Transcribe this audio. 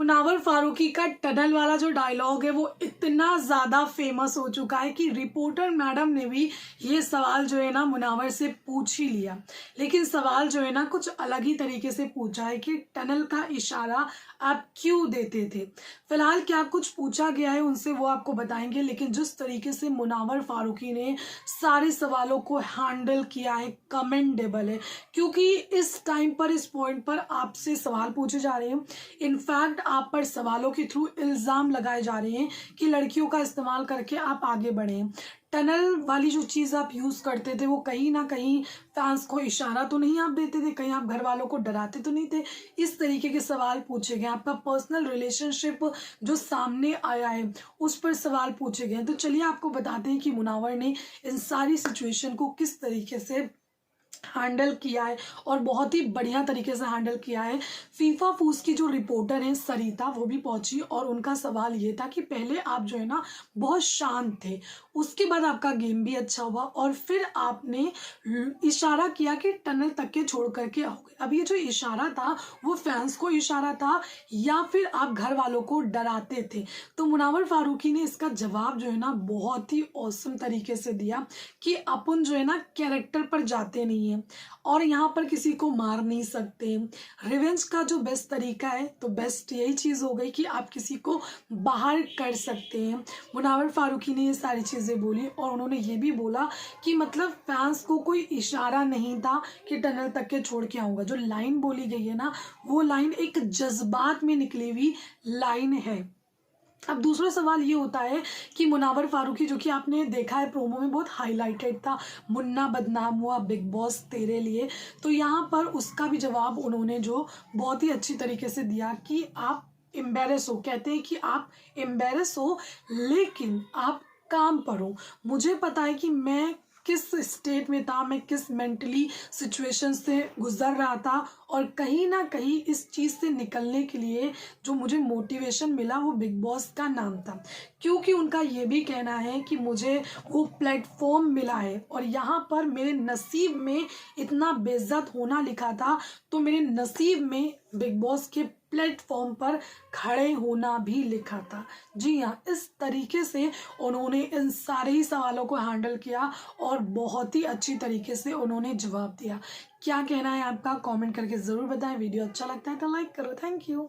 मुनावर फारूकी का टनल वाला जो डायलॉग है वो इतना ज़्यादा फेमस हो चुका है कि रिपोर्टर मैडम ने भी ये सवाल जो है ना मुनावर से पूछ ही लिया। लेकिन सवाल जो है ना कुछ अलग ही तरीके से पूछा है कि टनल का इशारा आप क्यों देते थे। फिलहाल क्या कुछ पूछा गया है उनसे वो आपको बताएंगे, लेकिन जिस तरीके से मुनावर फारूकी ने सारे सवालों को हैंडल किया है कमेंडेबल है, क्योंकि इस टाइम पर इस पॉइंट पर आपसे सवाल पूछे जा रहे हैं। इनफैक्ट आप पर सवालों के थ्रू इल्ज़ाम लगाए जा रहे हैं कि लड़कियों का इस्तेमाल करके आप आगे बढ़े। टनल वाली जो चीज़ आप यूज़ करते थे वो कहीं ना कहीं फैंस को इशारा तो नहीं आप देते थे, कहीं आप घर वालों को डराते तो नहीं थे। इस तरीके के सवाल पूछे गए। आपका पर्सनल रिलेशनशिप जो सामने आया है उस पर सवाल पूछे गए। तो चलिए आपको बताते हैं कि मुनावर ने इन सारी सिचुएशन को किस तरीके से हैंडल किया है और बहुत ही बढ़िया तरीके से हैंडल किया है। फीफा फूस की जो रिपोर्टर हैं सरिता, वो भी पहुंची और उनका सवाल ये था कि पहले आप जो है ना बहुत शांत थे, उसके बाद आपका गेम भी अच्छा हुआ और फिर आपने इशारा किया कि टनल तक के छोड़ करके आओगे। अब ये जो इशारा था वो फैंस को इशारा था या फिर आप घर वालों को डराते थे। तो मुनावर फारूकी ने इसका जवाब जो है ना बहुत ही औसम तरीके से दिया कि अपन जो है ना कैरेक्टर पर जाते नहीं है और यहाँ पर किसी को मार नहीं सकते। रिवेंज का जो बेस्ट तरीका है तो बेस्ट यही चीज़ हो गई कि आप किसी को बाहर कर सकते हैं। मुनावर फारूकी ने ये सारी चीज़ें बोली और उन्होंने ये भी बोला कि मतलब फैंस को कोई इशारा नहीं था कि टनल तक के छोड़ के आऊँगा। जो लाइन बोली गई है ना वो लाइन एक जज्बात में निकली हुई लाइन है। अब दूसरा सवाल ये होता है कि मुनावर फारूकी, जो कि आपने देखा है प्रोमो में बहुत हाईलाइटेड था, मुन्ना बदनाम हुआ बिग बॉस तेरे लिए, तो यहाँ पर उसका भी जवाब उन्होंने जो बहुत ही अच्छी तरीके से दिया कि आप एम्बेरस हो। कहते हैं कि आप एम्बेरस हो लेकिन आप काम पर हो। मुझे पता है कि मैं किस स्टेट में था, मैं किस मेंटली सिचुएशन से गुजर रहा था और कहीं ना कहीं इस चीज़ से निकलने के लिए जो मुझे मोटिवेशन मिला वो बिग बॉस का नाम था। क्योंकि उनका ये भी कहना है कि मुझे वो प्लेटफॉर्म मिला है और यहाँ पर मेरे नसीब में इतना बेइज्जत होना लिखा था, तो मेरे नसीब में बिग बॉस के प्लेटफॉर्म पर खड़े होना भी लिखा था। जी हाँ, इस तरीके से उन्होंने इन सारे ही सवालों को हैंडल किया और बहुत ही अच्छी तरीके से उन्होंने जवाब दिया। क्या कहना है आपका, कमेंट करके ज़रूर बताएं। वीडियो अच्छा लगता है तो लाइक करो। Thank you.